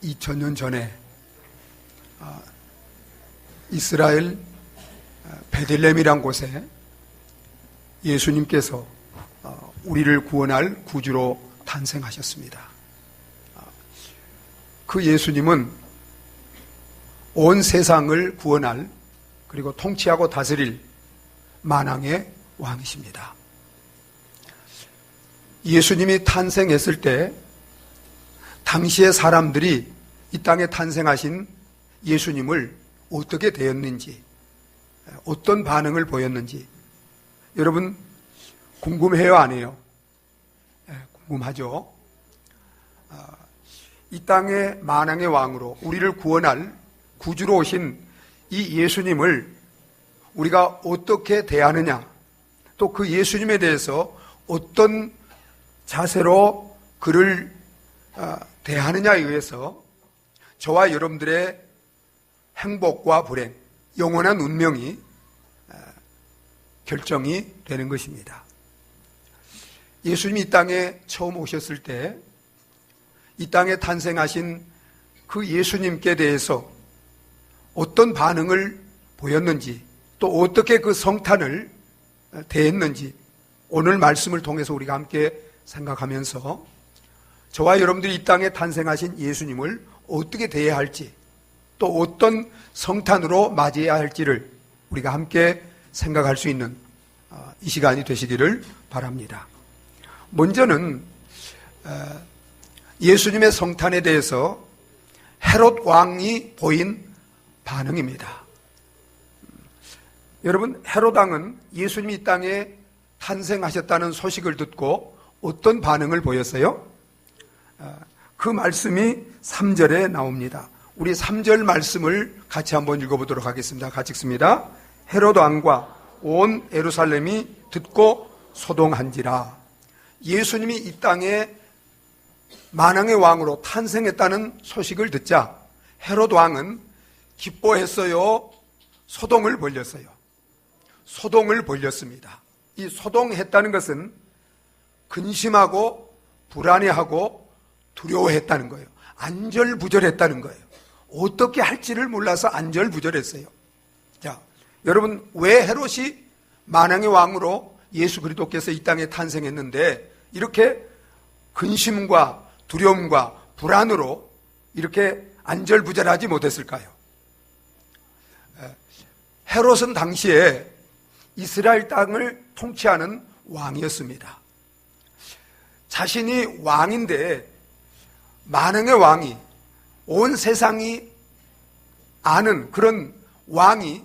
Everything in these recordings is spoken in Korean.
2000년 전에 이스라엘 베들레헴이란 곳에 예수님께서 우리를 구원할 구주로 탄생하셨습니다. 그 예수님은 온 세상을 구원할 그리고 통치하고 다스릴 만왕의 왕이십니다. 예수님이 탄생했을 때 당시의 사람들이 이 땅에 탄생하신 예수님을 어떻게 대했는지, 어떤 반응을 보였는지 여러분 궁금해요, 안 해요? 궁금하죠? 이 땅의 만왕의 왕으로 우리를 구원할 구주로 오신 이 예수님을 우리가 어떻게 대하느냐, 또 그 예수님에 대해서 어떤 자세로 그를 대하느냐에 의해서 저와 여러분들의 행복과 불행, 영원한 운명이 결정이 되는 것입니다. 예수님이 이 땅에 처음 오셨을 때 이 땅에 탄생하신 그 예수님께 대해서 어떤 반응을 보였는지, 또 어떻게 그 성탄을 대했는지 오늘 말씀을 통해서 우리가 함께 생각하면서 저와 여러분들이 이 땅에 탄생하신 예수님을 어떻게 대해야 할지, 또 어떤 성탄으로 맞이해야 할지를 우리가 함께 생각할 수 있는 이 시간이 되시기를 바랍니다. 먼저는 예수님의 성탄에 대해서 헤롯 왕이 보인 반응입니다. 여러분, 헤롯 왕은 예수님이 이 땅에 탄생하셨다는 소식을 듣고 어떤 반응을 보였어요? 그 말씀이 3절에 나옵니다. 우리 3절 말씀을 같이 한번 읽어보도록 하겠습니다. 같이 읽습니다. 헤롯 왕과 온 예루살렘이 듣고 소동한지라. 예수님이 이 땅에 만왕의 왕으로 탄생했다는 소식을 듣자 헤롯 왕은 기뻐했어요? 소동을 벌였어요? 소동을 벌였습니다. 이 소동했다는 것은 근심하고 불안해하고 두려워했다는 거예요. 안절부절했다는 거예요. 어떻게 할지를 몰라서 안절부절했어요. 자, 여러분, 왜 헤롯이 만왕의 왕으로 예수 그리스도께서 이 땅에 탄생했는데 이렇게 근심과 두려움과 불안으로 이렇게 안절부절하지 못했을까요? 헤롯은 당시에 이스라엘 땅을 통치하는 왕이었습니다. 자신이 왕인데 만왕의 왕이, 온 세상이 아는 그런 왕이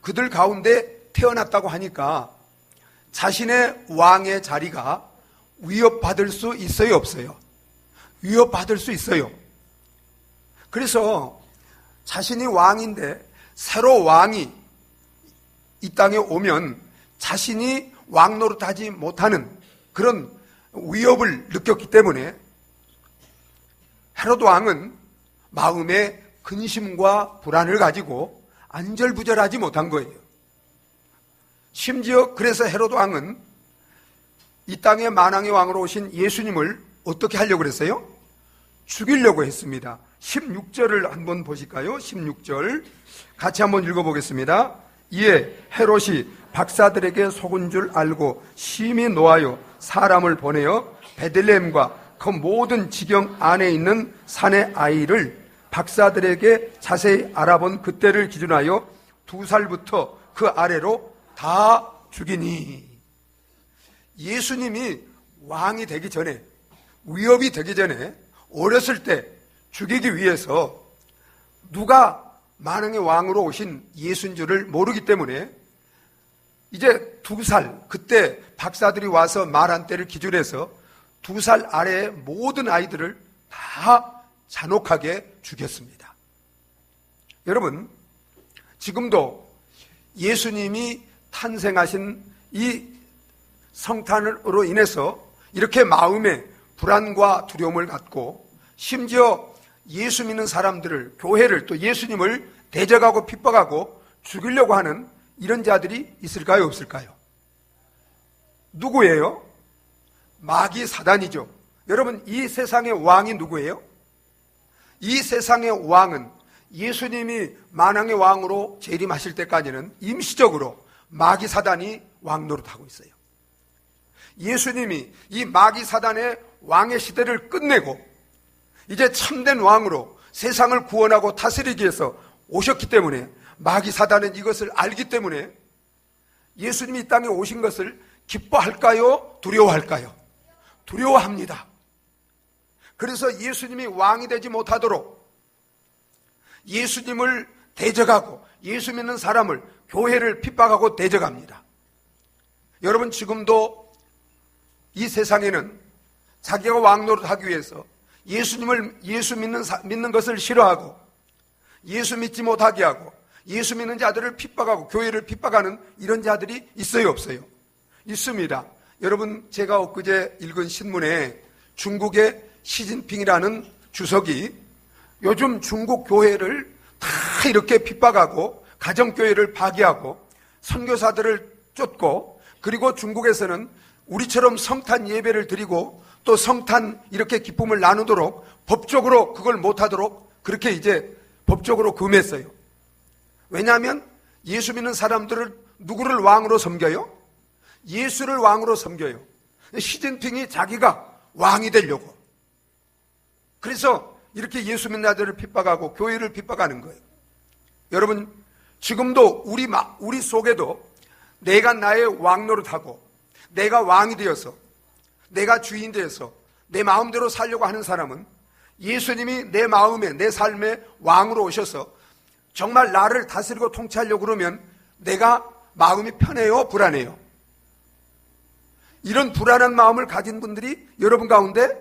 그들 가운데 태어났다고 하니까 자신의 왕의 자리가 위협받을 수 있어요, 없어요? 위협받을 수 있어요. 그래서 자신이 왕인데 새로 왕이 이 땅에 오면 자신이 왕 노릇하지 못하는 그런 위협을 느꼈기 때문에 헤롯 왕은 마음에 근심과 불안을 가지고 안절부절하지 못한 거예요. 심지어 그래서 헤롯 왕은 이 땅에 만왕의 왕으로 오신 예수님을 어떻게 하려고 그랬어요? 죽이려고 했습니다. 16절을 한번 보실까요? 16절 같이 한번 읽어보겠습니다. 이에 헤롯이 박사들에게 속은 줄 알고 심히 노하여 사람을 보내어 베들레헴과 그 모든 지경 안에 있는 산의 아이를 박사들에게 자세히 알아본 그때를 기준하여 2살부터 그 아래로 다 죽이니. 예수님이 왕이 되기 전에, 위협이 되기 전에 어렸을 때 죽이기 위해서 누가 만왕의 왕으로 오신 예수인 줄을 모르기 때문에 이제 2살, 그때 박사들이 와서 말한 때를 기준해서 2살 아래의 모든 아이들을 다 잔혹하게 죽였습니다. 여러분, 지금도 예수님이 탄생하신 이 성탄으로 인해서 이렇게 마음에 불안과 두려움을 갖고 심지어 예수 믿는 사람들을, 교회를, 또 예수님을 대적하고 핍박하고 죽이려고 하는 이런 자들이 있을까요, 없을까요? 누구예요? 마귀 사단이죠. 여러분, 이 세상의 왕이 누구예요? 이 세상의 왕은 예수님이 만왕의 왕으로 재림하실 때까지는 임시적으로 마귀 사단이 왕 노릇하고 있어요. 예수님이 이 마귀 사단의 왕의 시대를 끝내고 이제 참된 왕으로 세상을 구원하고 다스리기 위해서 오셨기 때문에 마귀 사단은 이것을 알기 때문에 예수님이 이 땅에 오신 것을 기뻐할까요? 두려워할까요? 두려워합니다. 그래서 예수님이 왕이 되지 못하도록 예수님을 대적하고 예수 믿는 사람을, 교회를 핍박하고 대적합니다. 여러분, 지금도 이 세상에는 자기가 왕 노릇하기 위해서 예수 믿는 것을 싫어하고 예수 믿지 못하게 하고 예수 믿는 자들을 핍박하고 교회를 핍박하는 이런 자들이 있어요, 없어요? 있습니다. 여러분, 제가 엊그제 읽은 신문에 중국의 시진핑이라는 주석이 요즘 중국 교회를 다 이렇게 핍박하고 가정교회를 파괴하고 선교사들을 쫓고, 그리고 중국에서는 우리처럼 성탄 예배를 드리고 또 성탄 이렇게 기쁨을 나누도록 법적으로 그걸 못하도록 그렇게 이제 법적으로 금했어요. 왜냐하면 예수 믿는 사람들을 누구를 왕으로 섬겨요? 예수를 왕으로 섬겨요. 시진핑이 자기가 왕이 되려고. 그래서 이렇게 예수 믿는 자들을 핍박하고 교회를 핍박하는 거예요. 여러분, 지금도 우리 속에도 내가 나의 왕 노릇하고 내가 왕이 되어서 내가 주인 되어서 내 마음대로 살려고 하는 사람은 예수님이 내 마음에, 내 삶에 왕으로 오셔서 정말 나를 다스리고 통치하려고 그러면 내가 마음이 편해요? 불안해요? 이런 불안한 마음을 가진 분들이 여러분 가운데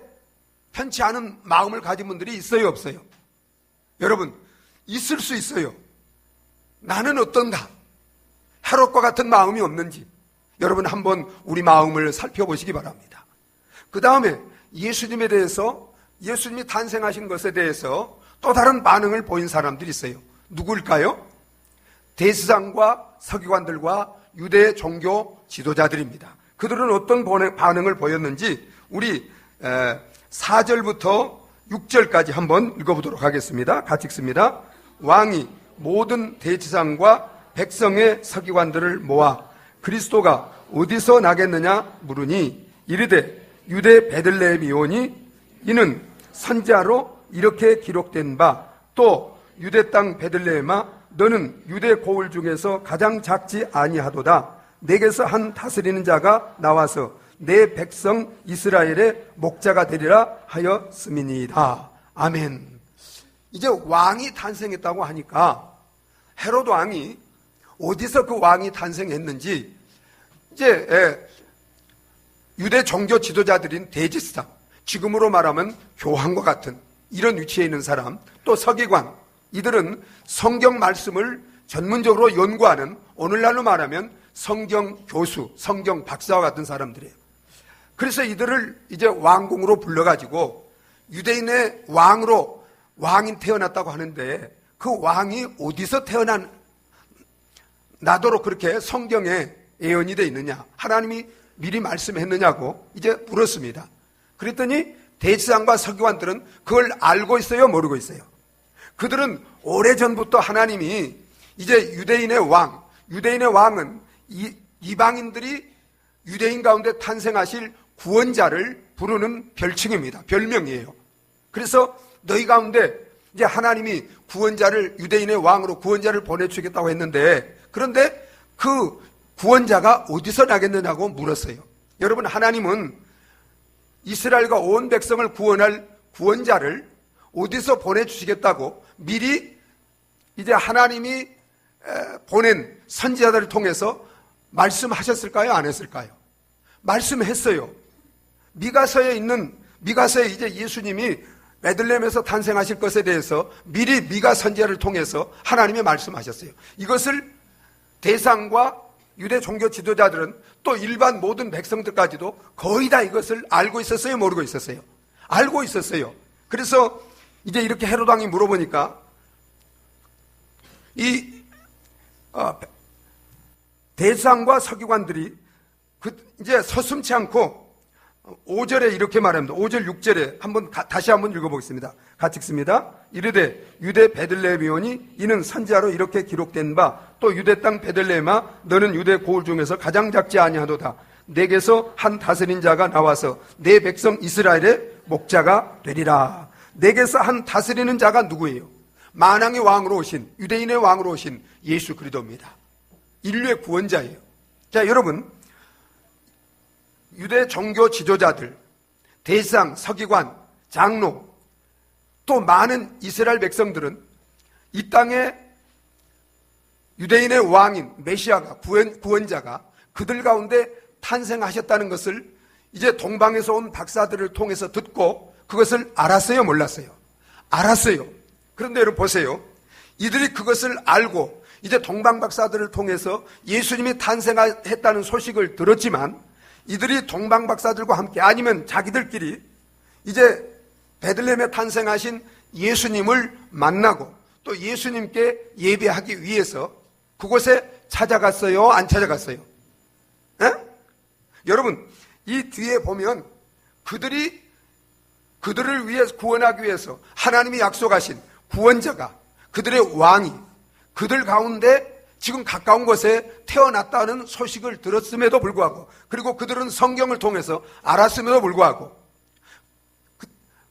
편치 않은 마음을 가진 분들이 있어요, 없어요? 여러분, 있을 수 있어요. 나는 어떤가? 헤롯과 같은 마음이 없는지 여러분 한번 우리 마음을 살펴보시기 바랍니다. 그 다음에 예수님에 대해서, 예수님이 탄생하신 것에 대해서 또 다른 반응을 보인 사람들이 있어요. 누구일까요? 대제사장과 서기관들과 유대 종교 지도자들입니다. 그들은 어떤 반응을 보였는지 우리 4절부터 6절까지 한번 읽어보도록 하겠습니다. 같이 읽습니다. 왕이 모든 대제사장과 백성의 서기관들을 모아 그리스도가 어디서 나겠느냐 물으니 이르되 유대 베들레헴이오니 이는 선지자로 이렇게 기록된 바 또 유대 땅 베들레헴아 너는 유대 고을 중에서 가장 작지 아니하도다. 내게서 한 다스리는 자가 나와서 내 백성 이스라엘의 목자가 되리라 하였음이니이다. 아멘. 이제 왕이 탄생했다고 하니까 헤롯 왕이 어디서 그 왕이 탄생했는지 이제 유대 종교 지도자들인 대제사장, 지금으로 말하면 교황과 같은 이런 위치에 있는 사람, 또 서기관, 이들은 성경 말씀을 전문적으로 연구하는, 오늘날로 말하면 성경 교수, 성경 박사와 같은 사람들이에요. 그래서 이들을 이제 왕궁으로 불러가지고 유대인의 왕으로 왕이 태어났다고 하는데 그 왕이 어디서 나도록 그렇게 성경에 예언이 되어 있느냐, 하나님이 미리 말씀했느냐고 이제 물었습니다. 그랬더니 대제사장과 서기관들은 그걸 알고 있어요, 모르고 있어요? 그들은 오래전부터 하나님이 이제 유대인의 왕은 이방인들이 유대인 가운데 탄생하실 구원자를 부르는 별칭입니다. 별명이에요. 그래서 너희 가운데 이제 하나님이 구원자를, 유대인의 왕으로 구원자를 보내주겠다고 했는데, 그런데 그 구원자가 어디서 나겠느냐고 물었어요. 여러분, 하나님은 이스라엘과 온 백성을 구원할 구원자를 어디서 보내주시겠다고 미리 이제 하나님이 보낸 선지자들을 통해서 말씀하셨을까요? 안 했을까요? 말씀했어요. 미가서에 이제 예수님이 베들레헴에서 탄생하실 것에 대해서 미리 미가 선지자를 통해서 하나님이 말씀하셨어요. 이것을 대상과 유대 종교 지도자들은 또 일반 모든 백성들까지도 거의 다 이것을 알고 있었어요, 모르고 있었어요? 알고 있었어요. 그래서 이제 이렇게 헤롯 왕이 물어보니까 대제사장과 서기관들이 이제 서슴지 않고 5절에 이렇게 말합니다. 5절 6절에 다시 한번 읽어보겠습니다. 같이 읽습니다. 이르되 유대 베들레헴이오니 이는 선지자로 이렇게 기록된 바 또 유대 땅 베들레헴아 너는 유대 고을 중에서 가장 작지 아니하도다. 내게서 한 다스린 자가 나와서 내 백성 이스라엘의 목자가 되리라. 내게서 한 다스리는 자가 누구예요? 만왕의 왕으로 오신, 유대인의 왕으로 오신 예수 그리스도입니다. 인류의 구원자예요. 자, 여러분, 유대 종교 지도자들, 대상, 서기관, 장로, 또 많은 이스라엘 백성들은 이 땅에 유대인의 왕인 메시아가, 구원자가 그들 가운데 탄생하셨다는 것을 이제 동방에서 온 박사들을 통해서 듣고 그것을 알았어요, 몰랐어요? 알았어요. 그런데 여러분 보세요. 이들이 그것을 알고 이제 동방 박사들을 통해서 예수님이 탄생했다는 소식을 들었지만 이들이 동방 박사들과 함께 아니면 자기들끼리 이제 베들레헴에 탄생하신 예수님을 만나고 또 예수님께 예배하기 위해서 그곳에 찾아갔어요? 안 찾아갔어요? 에? 여러분, 이 뒤에 보면 그들을 위해 구원하기 위해서 하나님이 약속하신 구원자가, 그들의 왕이 그들 가운데 지금 가까운 곳에 태어났다는 소식을 들었음에도 불구하고, 그리고 그들은 성경을 통해서 알았음에도 불구하고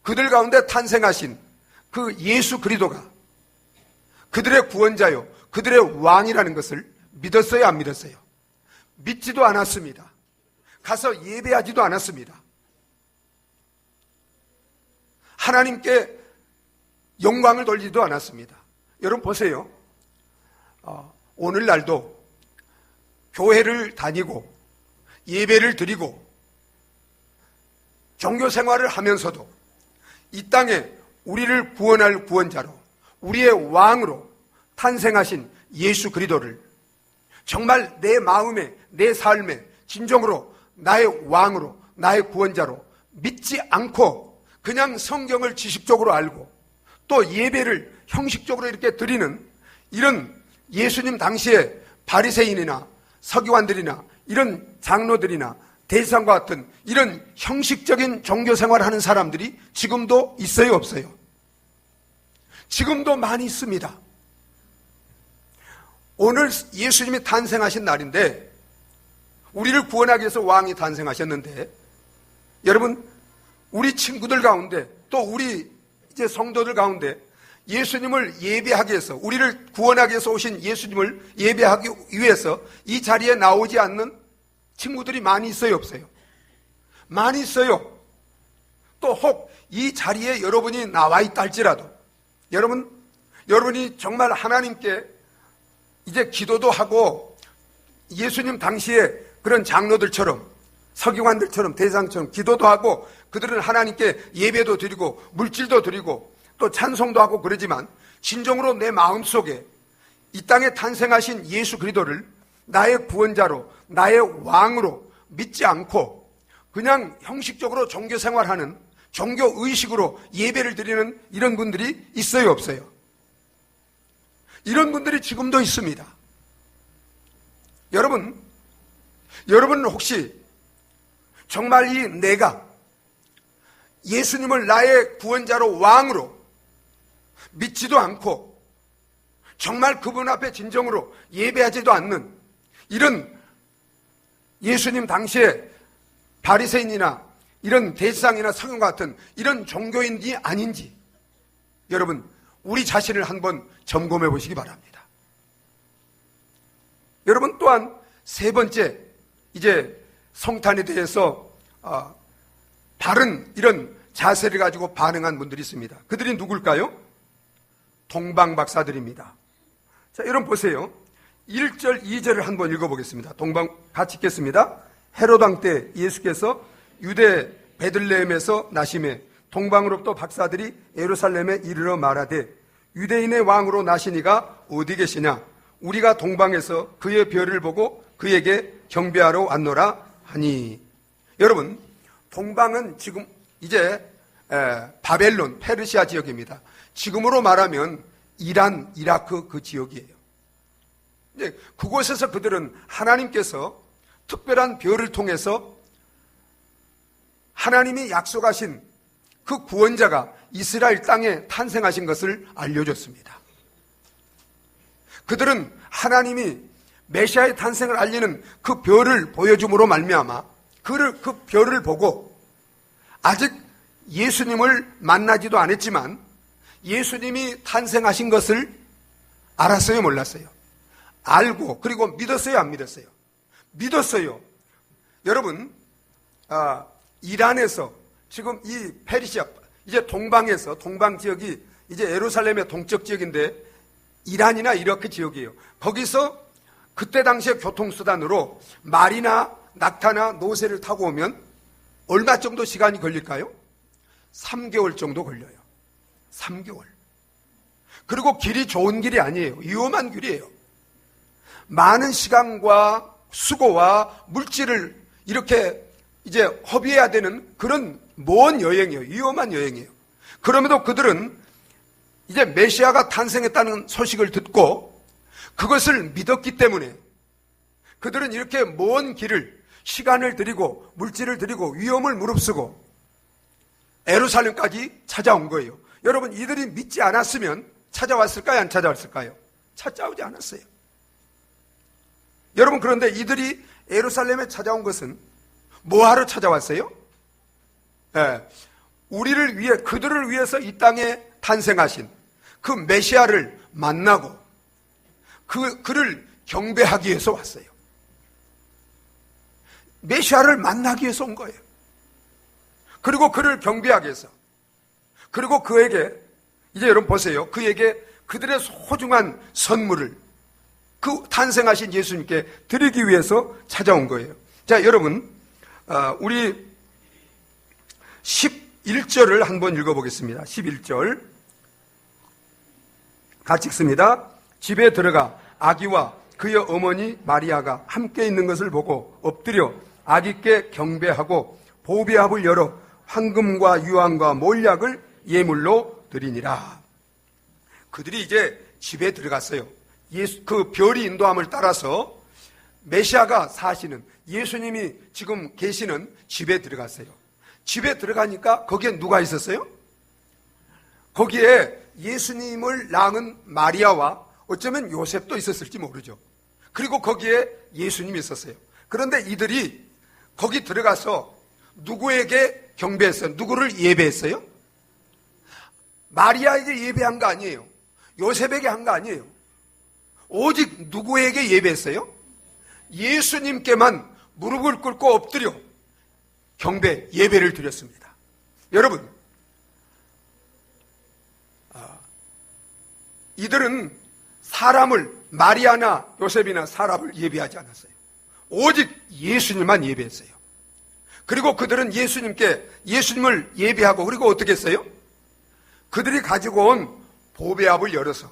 그들 가운데 탄생하신 그 예수 그리스도가 그들의 구원자요, 그들의 왕이라는 것을 믿었어요, 안 믿었어요? 믿지도 않았습니다. 가서 예배하지도 않았습니다. 하나님께 영광을 돌리지도 않았습니다. 여러분 보세요. 오늘날도 교회를 다니고 예배를 드리고 종교 생활을 하면서도 이 땅에 우리를 구원할 구원자로, 우리의 왕으로 탄생하신 예수 그리스도를 정말 내 마음에, 내 삶에 진정으로 나의 왕으로, 나의 구원자로 믿지 않고 그냥 성경을 지식적으로 알고 또 예배를 형식적으로 이렇게 드리는 이런 예수님 당시에 바리새인이나 서기관들이나 이런 장로들이나 대제사장과 같은 이런 형식적인 종교 생활을 하는 사람들이 지금도 있어요, 없어요? 지금도 많이 있습니다. 오늘 예수님이 탄생하신 날인데, 우리를 구원하기 위해서 왕이 탄생하셨는데, 여러분, 우리 친구들 가운데 또 우리 이제 성도들 가운데 예수님을 예배하기 위해서, 우리를 구원하기 위해서 오신 예수님을 예배하기 위해서 이 자리에 나오지 않는 친구들이 많이 있어요, 없어요? 많이 있어요. 또 혹 이 자리에 여러분이 나와 있다 할지라도 여러분이 정말 하나님께 이제 기도도 하고 예수님 당시에 그런 장로들처럼, 서기관들처럼, 대제사장처럼 기도도 하고 그들은 하나님께 예배도 드리고 물질도 드리고 또 찬송도 하고 그러지만 진정으로 내 마음속에 이 땅에 탄생하신 예수 그리스도를 나의 구원자로, 나의 왕으로 믿지 않고 그냥 형식적으로 종교 생활하는, 종교 의식으로 예배를 드리는 이런 분들이 있어요, 없어요? 이런 분들이 지금도 있습니다. 여러분은 혹시 정말 내가 예수님을 나의 구원자로, 왕으로 믿지도 않고 정말 그분 앞에 진정으로 예배하지도 않는 이런 예수님 당시에 바리새인이나 이런 대제사장이나 서기관 같은 이런 종교인이 아닌지 여러분, 우리 자신을 한번 점검해 보시기 바랍니다. 여러분, 또한 세 번째, 이제 성탄에 대해서 바른 이런 자세를 가지고 반응한 분들이 있습니다. 그들이 누굴까요? 동방 박사들입니다. 자, 여러분 보세요. 1절, 2절을 한번 읽어보겠습니다. 같이 읽겠습니다. 헤롯 왕 때 예수께서 유대 베들레헴에서 나심에 동방으로부터 박사들이 예루살렘에 이르러 말하되 유대인의 왕으로 나시니가 어디 계시냐? 우리가 동방에서 그의 별을 보고 그에게 경배하러 왔노라 하니. 여러분, 동방은 지금 이제 바벨론, 페르시아 지역입니다. 지금으로 말하면 이란, 이라크 그 지역이에요. 이제 그곳에서 그들은 하나님께서 특별한 별을 통해서 하나님이 약속하신 그 구원자가 이스라엘 땅에 탄생하신 것을 알려줬습니다. 그들은 하나님이 메시아의 탄생을 알리는 그 별을 보여줌으로 말미암아 그 별을 보고 아직 예수님을 만나지도 않았지만 예수님이 탄생하신 것을 알았어요, 몰랐어요? 알고 그리고 믿었어요, 안 믿었어요? 믿었어요. 여러분, 이란에서 지금 이 페르시아, 이제 동방에서, 동방 지역이 이제 예루살렘의 동쪽 지역인데 이란이나 이라크 지역이에요. 거기서 그때 당시에 교통수단으로 말이나 낙타나 노새를 타고 오면 얼마 정도 시간이 걸릴까요? 3개월 정도 걸려요. 3개월. 그리고 길이 좋은 길이 아니에요. 위험한 길이에요. 많은 시간과 수고와 물질을 이렇게 이제 허비해야 되는 그런 먼 여행이에요. 위험한 여행이에요. 그럼에도 그들은 이제 메시아가 탄생했다는 소식을 듣고 그것을 믿었기 때문에 그들은 이렇게 먼 길을 시간을 들이고 물질을 들이고 위험을 무릅쓰고 예루살렘까지 찾아온 거예요. 여러분, 이들이 믿지 않았으면 찾아왔을까요? 안 찾아왔을까요? 찾아오지 않았어요. 여러분, 그런데 이들이 예루살렘에 찾아온 것은 뭐하러 찾아왔어요? 우리를 위해, 그들을 위해서 이 땅에 탄생하신 그 메시아를 만나고 그를 경배하기 위해서 왔어요. 메시아를 만나기 위해서 온 거예요. 그리고 그를 경배하기 위해서. 그리고 그에게, 이제 여러분 보세요. 그에게 그들의 소중한 선물을 그 탄생하신 예수님께 드리기 위해서 찾아온 거예요. 자, 여러분, 우리 11절을 한번 읽어보겠습니다. 11절 같이 읽습니다. 집에 들어가 아기와 그의 어머니 마리아가 함께 있는 것을 보고 엎드려 아기께 경배하고 보배합을 열어 황금과 유황과 몰약을 예물로 드리니라. 그들이 이제 집에 들어갔어요. 그 별이 인도함을 따라서 메시아가 사시는, 예수님이 지금 계시는 집에 들어갔어요. 집에 들어가니까 거기에 누가 있었어요? 거기에 예수님을 낳은 마리아와 어쩌면 요셉도 있었을지 모르죠. 그리고 거기에 예수님이 있었어요. 그런데 이들이 거기 들어가서 누구에게 경배했어요? 누구를 예배했어요? 마리아에게 예배한 거 아니에요. 요셉에게 한 거 아니에요. 오직 누구에게 예배했어요? 예수님께만 무릎을 꿇고 엎드려 경배, 예배를 드렸습니다. 여러분, 이들은 사람을, 마리아나 요셉이나 사람을 예배하지 않았어요. 오직 예수님만 예배했어요. 그리고 그들은 예수님을 예배하고, 그리고 어떻게 했어요? 그들이 가지고 온 보배합을 열어서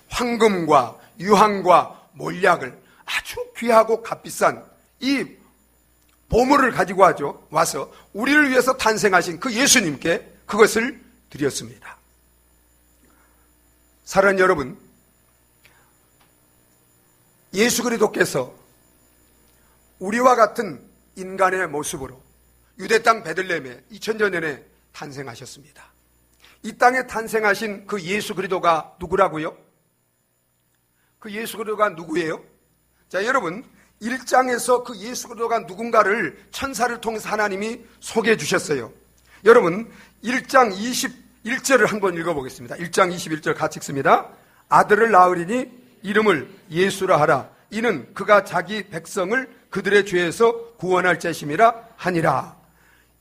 황금과 유황과 몰약을, 아주 귀하고 값비싼 이 보물을 가지고 와서 우리를 위해서 탄생하신 그 예수님께 그것을 드렸습니다. 사랑하는 여러분, 예수 그리스도께서 우리와 같은 인간의 모습으로 유대 땅 베들레헴에 2000년 전에 탄생하셨습니다. 이 땅에 탄생하신 그 예수 그리스도가 누구라고요? 그 예수 그리스도가 누구예요? 자, 여러분, 1장에서 그 예수 그리스도가 누군가를 천사를 통해서 하나님이 소개해 주셨어요. 여러분, 1장 21절을 한번 읽어보겠습니다. 1장 21절 같이 읽습니다. 아들을 낳으리니 이름을 예수라 하라. 이는 그가 자기 백성을 그들의 죄에서 구원할 자심이라 하니라.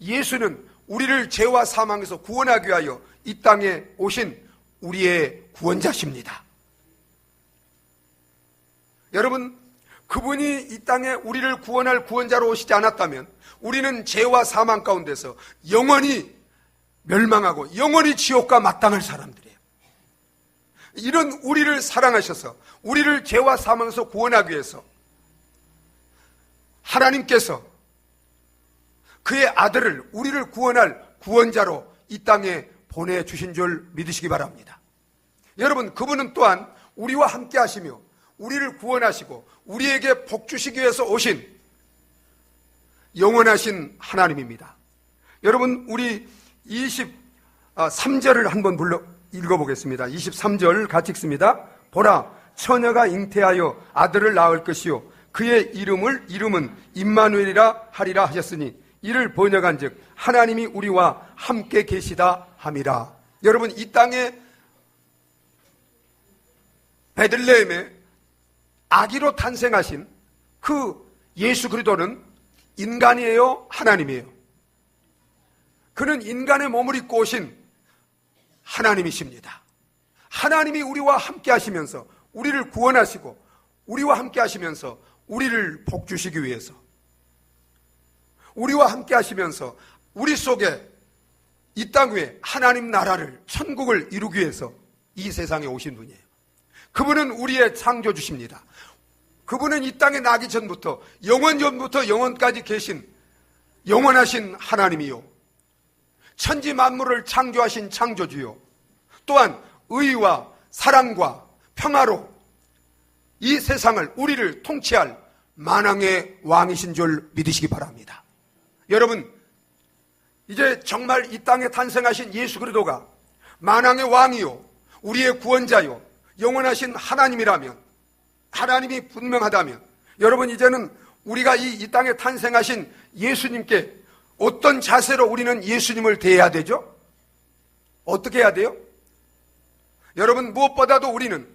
예수는 우리를 죄와 사망에서 구원하기 위하여 이 땅에 오신 우리의 구원자십니다. 여러분, 그분이 이 땅에 우리를 구원할 구원자로 오시지 않았다면 우리는 죄와 사망 가운데서 영원히 멸망하고 영원히 지옥과 마땅할 사람들이에요. 이런 우리를 사랑하셔서 우리를 죄와 사망에서 구원하기 위해서 하나님께서 그의 아들을, 우리를 구원할 구원자로 이 땅에 보내주신 줄 믿으시기 바랍니다. 여러분, 그분은 또한 우리와 함께 하시며 우리를 구원하시고 우리에게 복 주시기 위해서 오신 영원하신 하나님입니다. 여러분, 우리 23절을 한번 읽어보겠습니다. 23절 같이 읽습니다. 보라, 처녀가 잉태하여 아들을 낳을 것이요 그의 이름은 임마누엘이라 하리라 하셨으니 이를 번역한즉 하나님이 우리와 함께 계시다 함이라. 여러분, 이 땅에 베들레헴에 아기로 탄생하신 그 예수 그리스도는 인간이에요, 하나님이에요? 그는 인간의 몸을 입고 오신 하나님이십니다. 하나님이 우리와 함께 하시면서 우리를 구원하시고 우리와 함께 하시면서 우리를 복주시기 위해서, 우리와 함께 하시면서 우리 속에 이 땅 위에 하나님 나라를, 천국을 이루기 위해서 이 세상에 오신 분이에요. 그분은 우리의 창조주십니다. 그분은 이 땅에 나기 전부터, 영원 전부터 영원까지 계신 영원하신 하나님이요, 천지 만물을 창조하신 창조주요, 또한 의와 사랑과 평화로 이 세상을, 우리를 통치할 만왕의 왕이신 줄 믿으시기 바랍니다. 여러분, 이제 정말 이 땅에 탄생하신 예수 그리스도가 만왕의 왕이요, 우리의 구원자요, 영원하신 하나님이라면, 하나님이 분명하다면, 여러분, 이제는 우리가 이 땅에 탄생하신 예수님께 어떤 자세로 우리는 예수님을 대해야 되죠? 어떻게 해야 돼요? 여러분, 무엇보다도 우리는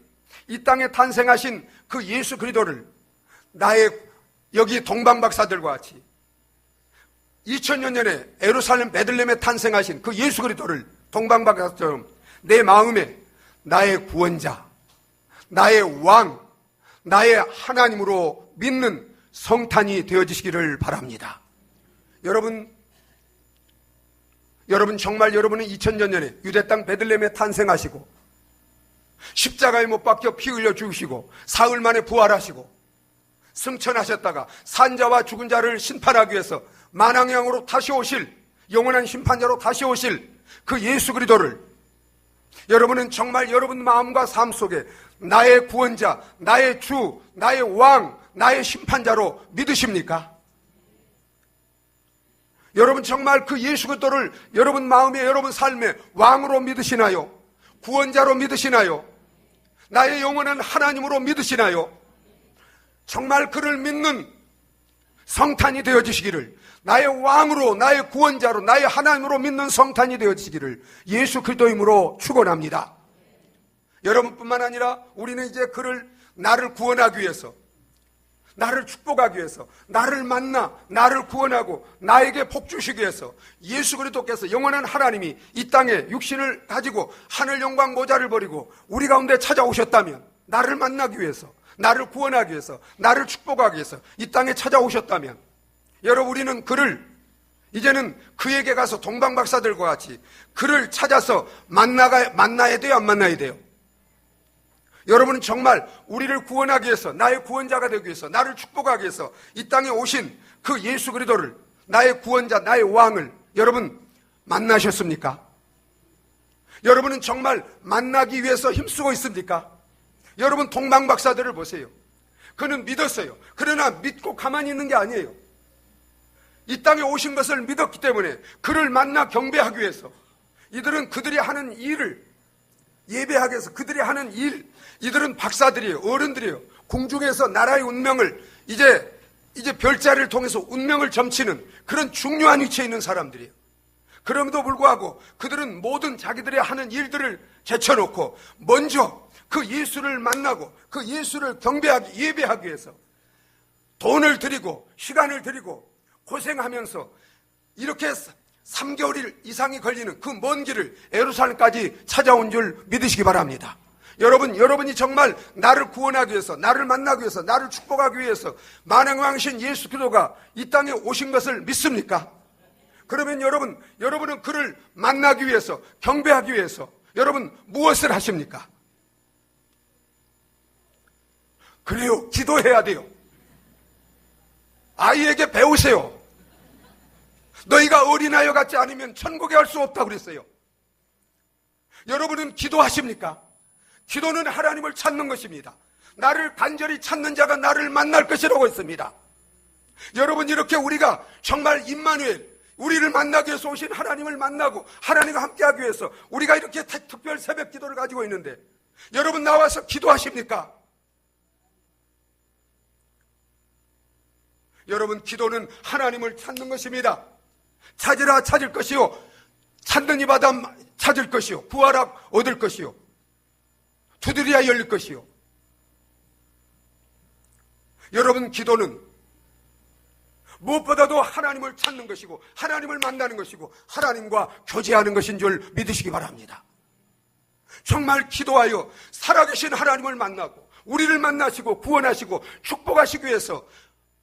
이 땅에 탄생하신 그 예수 그리스도를 나의 여기 동방박사들과 같이 2000년 전에 예루살렘 베들레헴에 탄생하신 그 예수 그리스도를 동방박사처럼 내 마음에 나의 구원자, 나의 왕, 나의 하나님으로 믿는 성탄이 되어지시기를 바랍니다. 여러분 정말 여러분은 2000년 전에 유대 땅 베들레헴에 탄생하시고 십자가에 못 박혀 피 흘려 죽으시고 사흘 만에 부활하시고 승천하셨다가 산자와 죽은 자를 심판하기 위해서 만왕의 왕으로 다시 오실, 영원한 심판자로 다시 오실 그 예수 그리스도를 여러분은 정말 여러분 마음과 삶 속에 나의 구원자, 나의 주, 나의 왕, 나의 심판자로 믿으십니까? 여러분 정말 그 예수 그리스도를 여러분 마음에, 여러분 삶에 왕으로 믿으시나요? 구원자로 믿으시나요? 나의 영원한 하나님으로 믿으시나요? 정말 그를 믿는 성탄이 되어지시기를, 나의 왕으로, 나의 구원자로, 나의 하나님으로 믿는 성탄이 되어지시기를 예수 그리스도의 이름으로 축원합니다. 여러분뿐만 아니라 우리는 이제 그를, 나를 구원하기 위해서, 나를 축복하기 위해서, 나를 만나 나를 구원하고 나에게 복 주시기 위해서 예수 그리스도께서, 영원한 하나님이 이 땅에 육신을 가지고 하늘 영광 모자를 버리고 우리 가운데 찾아오셨다면, 나를 만나기 위해서, 나를 구원하기 위해서, 나를 축복하기 위해서 이 땅에 찾아오셨다면, 여러분 우리는 그를 이제는 그에게 가서 동방박사들과 같이 그를 찾아서 만나야 돼요, 안 만나야 돼요? 여러분은 정말 우리를 구원하기 위해서, 나의 구원자가 되기 위해서, 나를 축복하기 위해서 이 땅에 오신 그 예수 그리스도를, 나의 구원자, 나의 왕을 여러분 만나셨습니까? 여러분은 정말 만나기 위해서 힘쓰고 있습니까? 여러분 동방박사들을 보세요. 그는 믿었어요. 그러나 믿고 가만히 있는 게 아니에요. 이 땅에 오신 것을 믿었기 때문에 그를 만나 경배하기 위해서, 이들은 그들이 하는 일을 예배하기 위해서, 그들이 하는 일, 이들은 박사들이에요, 어른들이에요. 공중에서 나라의 운명을 이제 별자리를 통해서 운명을 점치는 그런 중요한 위치에 있는 사람들이에요. 그럼에도 불구하고 그들은 모든 자기들이 하는 일들을 제쳐놓고 먼저 그 예수를 만나고 그 예수를 경배하기, 예배하기 위해서 돈을 들이고 시간을 들이고 고생하면서 이렇게 3개월 이상이 걸리는 그 먼 길을 예루살렘까지 찾아온 줄 믿으시기 바랍니다. 여러분이 정말 나를 구원하기 위해서, 나를 만나기 위해서, 나를 축복하기 위해서 만왕의 왕이신 예수 그리스도가 이 땅에 오신 것을 믿습니까? 그러면 여러분은 그를 만나기 위해서, 경배하기 위해서 여러분 무엇을 하십니까? 그래요, 기도해야 돼요. 아이에게 배우세요. 너희가 어린아이와 같지 않으면 천국에 갈 수 없다고 그랬어요. 여러분은 기도하십니까? 기도는 하나님을 찾는 것입니다. 나를 간절히 찾는 자가 나를 만날 것이라고 했습니다. 여러분, 이렇게 우리가 정말 임마누엘, 우리를 만나기 위해서 오신 하나님을 만나고 하나님과 함께하기 위해서 우리가 이렇게 특별 새벽 기도를 가지고 있는데 여러분 나와서 기도하십니까? 여러분, 기도는 하나님을 찾는 것입니다. 찾으라 찾을 것이요, 찾는 이마다 찾을 것이요, 구하라 얻을 것이요, 두드려야 열릴 것이요. 여러분, 기도는 무엇보다도 하나님을 찾는 것이고 하나님을 만나는 것이고 하나님과 교제하는 것인 줄 믿으시기 바랍니다. 정말 기도하여 살아계신 하나님을 만나고 우리를 만나시고 구원하시고 축복하시기 위해서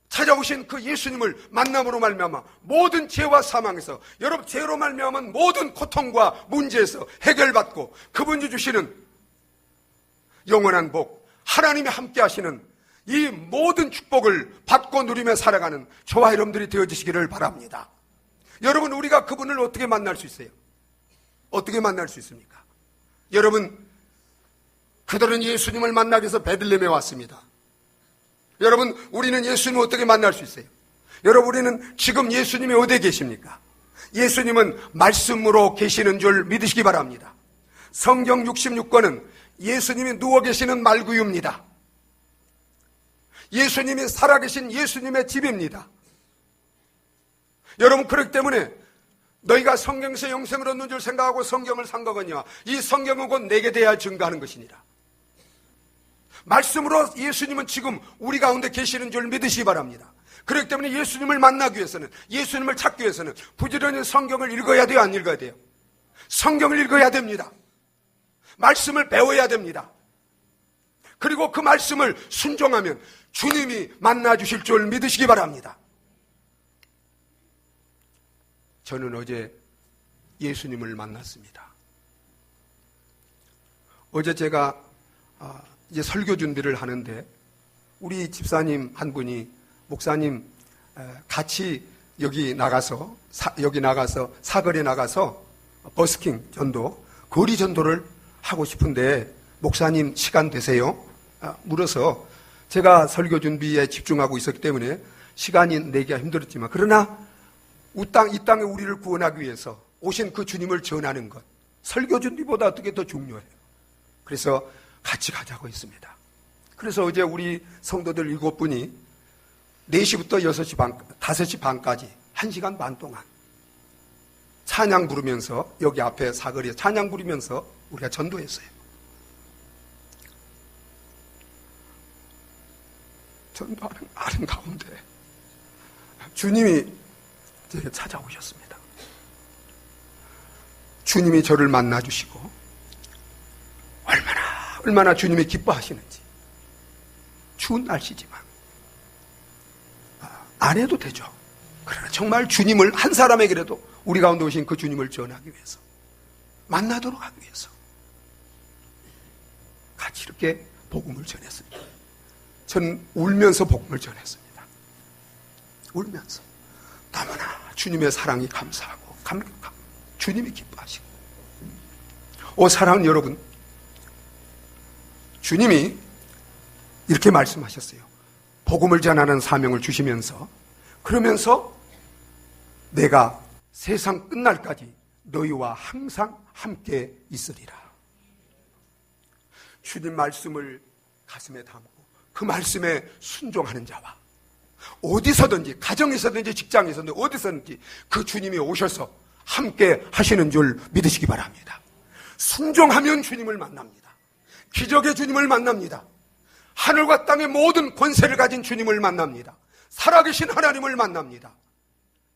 찾아오신 그 예수님을 만남으로 말미암아 모든 죄와 사망에서, 여러분 죄로 말미암아 모든 고통과 문제에서 해결받고 그분이 주시는 영원한 복, 하나님이 함께 하시는 이 모든 축복을 받고 누리며 살아가는 저와 여러분들이 되어주시기를 바랍니다. 여러분, 우리가 그분을 어떻게 만날 수 있어요? 어떻게 만날 수 있습니까? 여러분, 그들은 예수님을 만나기 위해서 베들레헴에 왔습니다. 여러분, 우리는 예수님을 어떻게 만날 수 있어요? 여러분, 우리는 지금 예수님이 어디에 계십니까? 예수님은 말씀으로 계시는 줄 믿으시기 바랍니다. 성경 66권은 예수님이 누워 계시는 말구유입니다. 예수님이 살아계신 예수님의 집입니다. 여러분, 그렇기 때문에 너희가 성경에서 영생을 얻는 줄 생각하고 성경을 산 거거니와 이 성경은 곧 내게 대하여 증거하는 것이니라. 말씀으로 예수님은 지금 우리 가운데 계시는 줄 믿으시기 바랍니다. 그렇기 때문에 예수님을 만나기 위해서는, 예수님을 찾기 위해서는 부지런히 성경을 읽어야 돼요, 안 읽어야 돼요? 성경을 읽어야 됩니다. 말씀을 배워야 됩니다. 그리고 그 말씀을 순종하면 주님이 만나주실 줄 믿으시기 바랍니다. 저는 어제 예수님을 만났습니다. 어제 제가 이제 설교 준비를 하는데 우리 집사님 한 분이, 목사님 같이 여기 나가서 사거리에 나가서 버스킹 전도, 거리 전도를 하고 싶은데 목사님 시간 되세요? 물어서 제가 설교 준비에 집중하고 있었기 때문에 시간이 내기가 힘들었지만, 그러나 이 땅에 우리를 구원하기 위해서 오신 그 주님을 전하는 것, 설교 준비보다 어떻게 더 중요해요. 그래서 같이 가자고 했습니다. 그래서 어제 우리 성도들 7분이 4시부터 5시 반까지 1시간 반 동안 찬양 부르면서, 여기 앞에 사거리에 찬양 부르면서 우리가 전도했어요. 전도하는 가운데 주님이 제게 찾아오셨습니다. 주님이 저를 만나주시고 얼마나 주님이 기뻐하시는지. 추운 날씨지만 안 해도 되죠. 그러나 정말 주님을, 한 사람에게라도 우리 가운데 오신 그 주님을 전하기 위해서, 만나도록 하기 위해서 같이 이렇게 복음을 전했습니다. 저는 울면서 복음을 전했습니다. 울면서 너무나 주님의 사랑이 감사하고 감격하고 주님이 기뻐하시고. 사랑하는 여러분, 주님이 이렇게 말씀하셨어요. 복음을 전하는 사명을 주시면서, 그러면서 내가 세상 끝날까지 너희와 항상 함께 있으리라. 주님 말씀을 가슴에 담고 그 말씀에 순종하는 자와 어디서든지, 가정에서든지 직장에서든지 어디서든지 그 주님이 오셔서 함께 하시는 줄 믿으시기 바랍니다. 순종하면 주님을 만납니다. 기적의 주님을 만납니다. 하늘과 땅의 모든 권세를 가진 주님을 만납니다. 살아계신 하나님을 만납니다.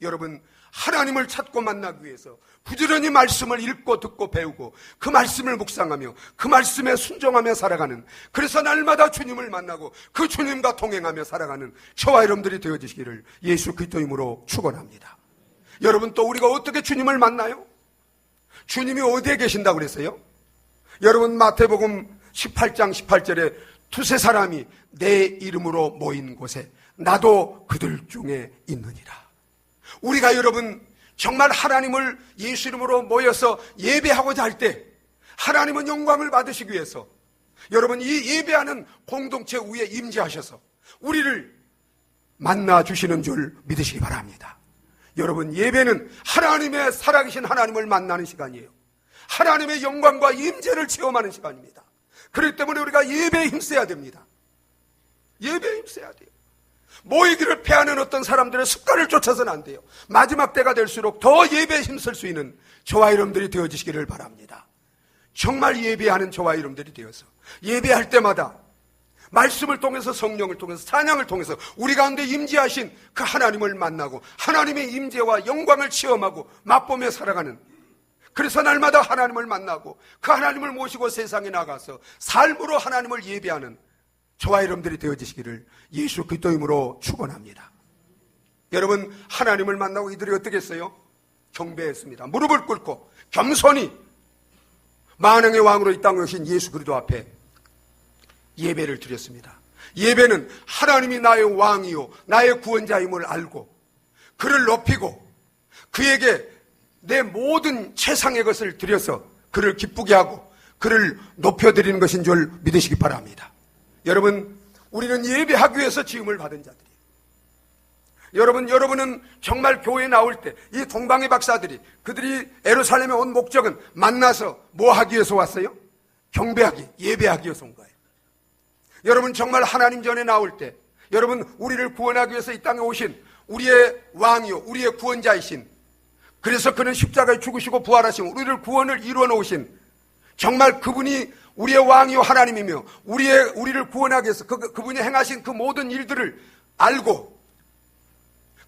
여러분, 하나님을 찾고 만나기 위해서 부지런히 말씀을 읽고 듣고 배우고 그 말씀을 묵상하며 그 말씀에 순종하며 살아가는, 그래서 날마다 주님을 만나고 그 주님과 동행하며 살아가는 저와 여러분들이 되어주시기를 예수 그리스도 이름으로 축원합니다. 여러분, 또 우리가 어떻게 주님을 만나요? 주님이 어디에 계신다고 그랬어요? 여러분, 마태복음 18장 18절에 두세 사람이 내 이름으로 모인 곳에 나도 그들 중에 있느니라. 우리가 여러분 정말 하나님을 예수 이름으로 모여서 예배하고자 할 때 하나님은 영광을 받으시기 위해서 여러분 이 예배하는 공동체 위에 임재하셔서 우리를 만나 주시는 줄 믿으시기 바랍니다. 여러분, 예배는 하나님의 살아계신 하나님을 만나는 시간이에요. 하나님의 영광과 임재를 체험하는 시간입니다. 그렇기 때문에 우리가 예배에 힘써야 됩니다. 예배에 힘써야 돼요. 모이기를 패하는 어떤 사람들의 습관을 쫓아서는 안 돼요. 마지막 때가 될수록 더 예배에 힘쓸 수 있는 저와 여러분들이 되어지시기를 바랍니다. 정말 예배하는 저와 여러분들이 되어서 예배할 때마다 말씀을 통해서, 성령을 통해서, 찬양을 통해서 우리 가운데 임재하신 그 하나님을 만나고 하나님의 임재와 영광을 체험하고 맛보며 살아가는, 그래서 날마다 하나님을 만나고 그 하나님을 모시고 세상에 나가서 삶으로 하나님을 예배하는 저와 여러분들이 되어지시기를 예수 그리스도 이름으로 축원합니다. 여러분, 하나님을 만나고 이들이 어떻게 했어요? 경배했습니다. 무릎을 꿇고 겸손히 만왕의 왕으로 이 땅에 오신 예수 그리스도 앞에 예배를 드렸습니다. 예배는 하나님이 나의 왕이요 나의 구원자임을 알고 그를 높이고 그에게 내 모든 최상의 것을 드려서 그를 기쁘게 하고 그를 높여드리는 것인 줄 믿으시기 바랍니다. 여러분, 우리는 예배하기 위해서 지음을 받은 자들이에요. 여러분은 정말 교회에 나올 때 이 동방의 박사들이, 그들이 예루살렘에 온 목적은 만나서 뭐 하기 위해서 왔어요? 경배하기, 예배하기 위해서 온 거예요. 여러분, 정말 하나님 전에 나올 때 여러분, 우리를 구원하기 위해서 이 땅에 오신 우리의 왕이요 우리의 구원자이신, 그래서 그는 십자가에 죽으시고 부활하시고 우리를 구원을 이루어 놓으신 정말 그분이 우리의 왕이요 하나님이며 우리를 구원하기 위해서 그분이 행하신 그 모든 일들을 알고,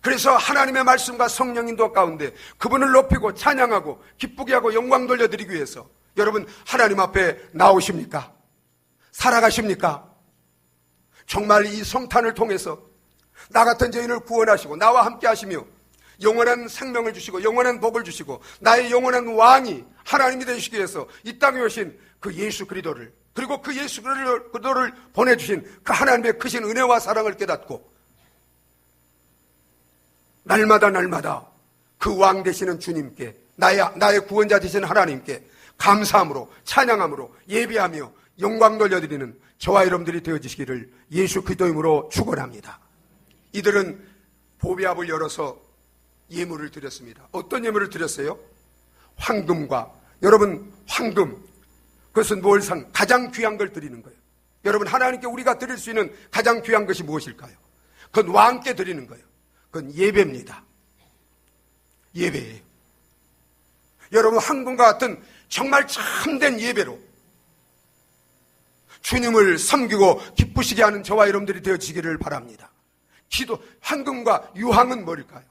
그래서 하나님의 말씀과 성령 인도 가운데 그분을 높이고 찬양하고 기쁘게 하고 영광 돌려드리기 위해서 여러분, 하나님 앞에 나오십니까? 살아가십니까? 정말 이 성탄을 통해서 나 같은 죄인을 구원하시고 나와 함께 하시며 영원한 생명을 주시고 영원한 복을 주시고 나의 영원한 왕이 하나님이 되시기 위해서 이 땅에 오신 그 예수 그리스도를, 그리고 그 예수 그리스도를 보내주신 그 하나님의 크신 은혜와 사랑을 깨닫고 날마다 그 왕 되시는 주님께, 나의 구원자 되시는 하나님께 감사함으로 찬양함으로 예배하며 영광 돌려드리는 저와 여러분들이 되어지시기를 예수 그리스도 이름으로 축원합니다. 이들은 보배압을 열어서 예물을 드렸습니다. 어떤 예물을 드렸어요? 황금과, 여러분, 황금, 그것은 가장 귀한 걸 드리는 거예요. 여러분, 하나님께 우리가 드릴 수 있는 가장 귀한 것이 무엇일까요? 그건 왕께 드리는 거예요. 그건 예배입니다. 예배예요. 여러분, 황금과 같은 정말 참된 예배로 주님을 섬기고 기쁘시게 하는 저와 여러분들이 되어지기를 바랍니다. 황금과 유황은 뭘까요?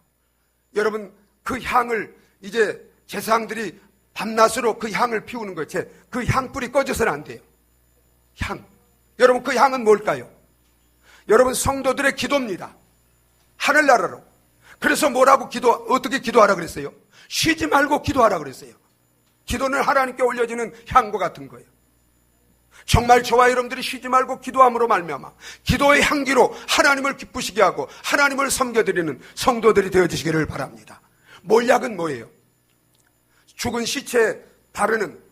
여러분, 그 향을 이제 제사장들이 밤낮으로 그 향을 피우는 거예요. 그 향불이 꺼져서는 안 돼요. 향. 여러분, 그 향은 뭘까요? 여러분, 성도들의 기도입니다. 하늘나라로. 그래서 어떻게 기도하라 그랬어요? 쉬지 말고 기도하라 그랬어요. 기도는 하나님께 올려지는 향과 같은 거예요. 정말 저와 여러분들이 쉬지 말고 기도함으로 말미암아 기도의 향기로 하나님을 기쁘시게 하고 하나님을 섬겨드리는 성도들이 되어지시기를 바랍니다. 몰약은 뭐예요? 죽은 시체에 바르는,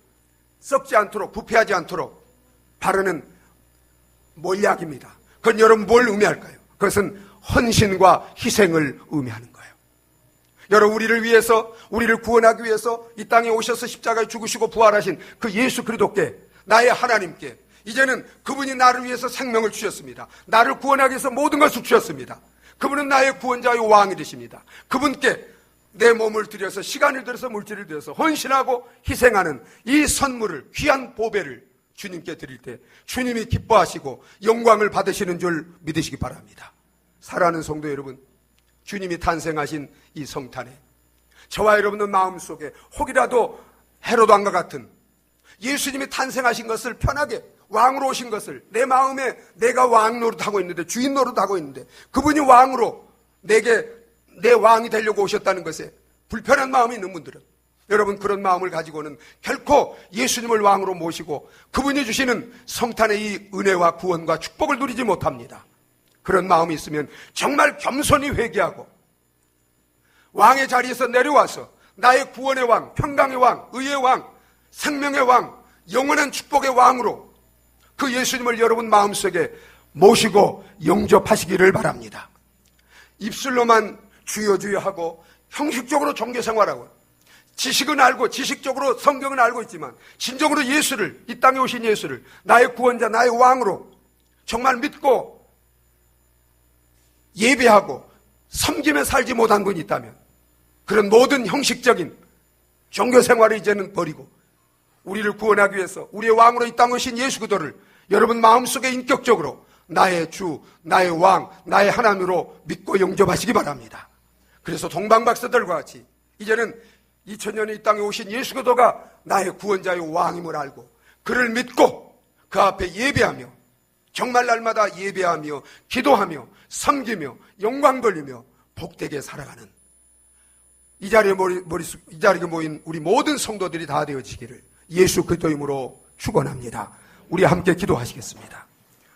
썩지 않도록, 부패하지 않도록 바르는 몰약입니다. 그건 여러분 뭘 의미할까요? 그것은 헌신과 희생을 의미하는 거예요. 여러분, 우리를 위해서, 우리를 구원하기 위해서 이 땅에 오셔서 십자가에 죽으시고 부활하신 그 예수 그리스도께, 나의 하나님께, 이제는 그분이 나를 위해서 생명을 주셨습니다. 나를 구원하기 위해서 모든 것을 주셨습니다. 그분은 나의 구원자의 왕이 되십니다. 그분께 내 몸을 들여서, 시간을 들여서, 물질을 들여서 헌신하고 희생하는 이 선물을, 귀한 보배를 주님께 드릴 때 주님이 기뻐하시고 영광을 받으시는 줄 믿으시기 바랍니다. 사랑하는 성도 여러분, 주님이 탄생하신 이 성탄에 저와 여러분의 마음속에 혹이라도 헤롯 왕과 같은 예수님이 탄생하신 것을 편하게, 왕으로 오신 것을 내 마음에 내가 왕 노릇하고 있는데, 주인 노릇하고 있는데 그분이 왕으로 내게 내 왕이 되려고 오셨다는 것에 불편한 마음이 있는 분들은, 여러분, 그런 마음을 가지고는 결코 예수님을 왕으로 모시고 그분이 주시는 성탄의 이 은혜와 구원과 축복을 누리지 못합니다. 그런 마음이 있으면 정말 겸손히 회개하고 왕의 자리에서 내려와서 나의 구원의 왕, 평강의 왕, 의의 왕, 생명의 왕, 영원한 축복의 왕으로 그 예수님을 여러분 마음속에 모시고 영접하시기를 바랍니다. 입술로만 주여 주여 하고 형식적으로 종교 생활하고 지식은 알고 지식적으로 성경은 알고 있지만 진정으로 예수를, 이 땅에 오신 예수를 나의 구원자, 나의 왕으로 정말 믿고 예배하고 섬기며 살지 못한 분이 있다면 그런 모든 형식적인 종교 생활을 이제는 버리고 우리를 구원하기 위해서 우리의 왕으로 이 땅에 오신 예수 그리스도를 여러분 마음속에 인격적으로 나의 주, 나의 왕, 나의 하나님으로 믿고 영접하시기 바랍니다. 그래서 동방박사들과 같이 이제는 2000년에 이 땅에 오신 예수 그리스도가 나의 구원자의 왕임을 알고 그를 믿고 그 앞에 예배하며 정말 날마다 예배하며 기도하며 섬기며 영광 돌리며 복되게 살아가는 이 자리에 모인 우리 모든 성도들이 다 되어지기를 예수 그리스도 이름으로 축원합니다. 우리 함께 기도하시겠습니다.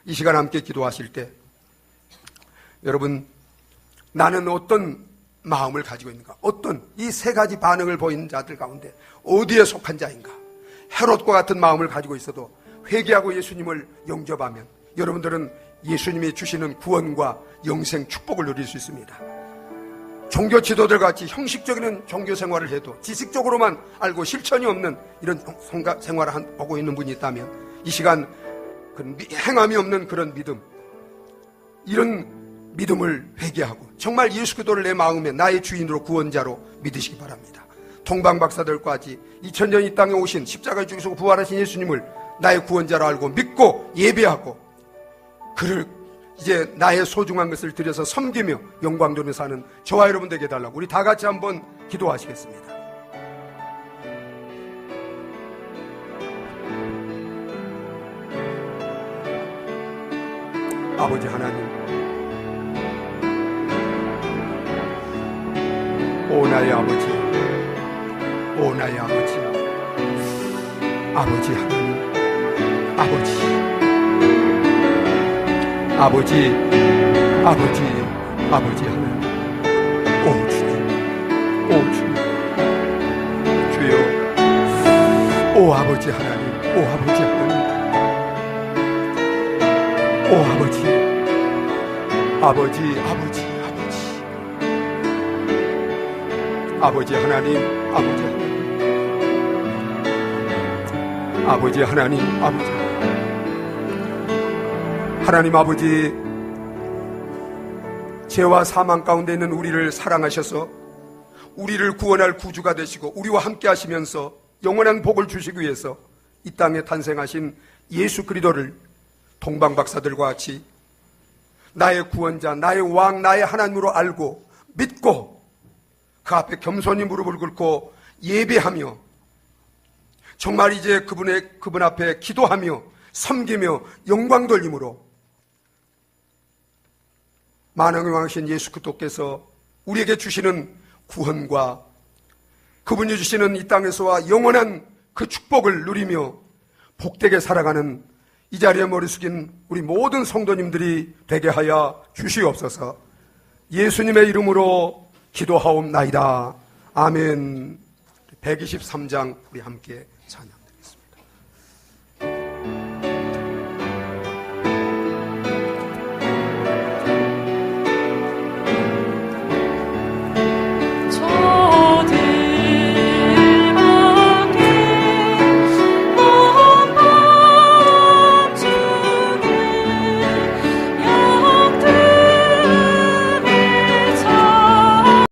이 시간 함께 기도하실 때 여러분 나는 어떤 마음을 가지고 있는가? 어떤 이 세 가지 반응을 보이는 자들 가운데 어디에 속한 자인가? 헤롯과 같은 마음을 가지고 있어도 회개하고 예수님을 영접하면 여러분들은 예수님이 주시는 구원과 영생 축복을 누릴 수 있습니다. 종교 지도들 같이 형식적인 종교 생활을 해도 지식적으로만 알고 실천이 없는 이런 생활을 하고 있는 분이 있다면 이 시간 행함이 없는 그런 믿음, 이런 믿음을 회개하고 정말 예수 그리스도를 내 마음에 나의 주인으로 구원자로 믿으시기 바랍니다. 동방박사들까지 2000년 이 땅에 오신 십자가에 죽으시고 부활하신 예수님을 나의 구원자로 알고 믿고 예배하고 그를 이제 나의 소중한 것을 들여서 섬기며 영광 돌며 사는 저와 여러분 되게 해달라고 우리 다 같이 한번 기도하시겠습니다. 아버지 하나님, 오 나의 아버지, 오 나의 아버지, 아버지 하나님, 아버지, 아버지, 아버지, 아버지 하나님, 오 주님, 오 주님, 주여, 오 아버지 하나님, 오 아버지 하나님, 오 아버지, 아버지, 아버지, 아버지, 아버지 하나님, 아버지 하나님, 아버지 하나님, 아버지 하나님 아버지, 죄와 사망 가운데 있는 우리를 사랑하셔서 우리를 구원할 구주가 되시고 우리와 함께 하시면서 영원한 복을 주시기 위해서 이 땅에 탄생하신 예수 그리스도를 동방박사들과 같이 나의 구원자, 나의 왕, 나의 하나님으로 알고 믿고 그 앞에 겸손히 무릎을 꿇고 예배하며 정말 이제 그분 앞에 기도하며 섬기며 영광 돌림으로 만왕의 왕이신 예수 그리스도께서 우리에게 주시는 구원과 그분이 주시는 이 땅에서와 영원한 그 축복을 누리며 복되게 살아가는 이 자리에 머리 숙인 우리 모든 성도님들이 되게 하여 주시옵소서. 예수님의 이름으로 기도하옵나이다. 아멘. 123장 우리 함께 찬양.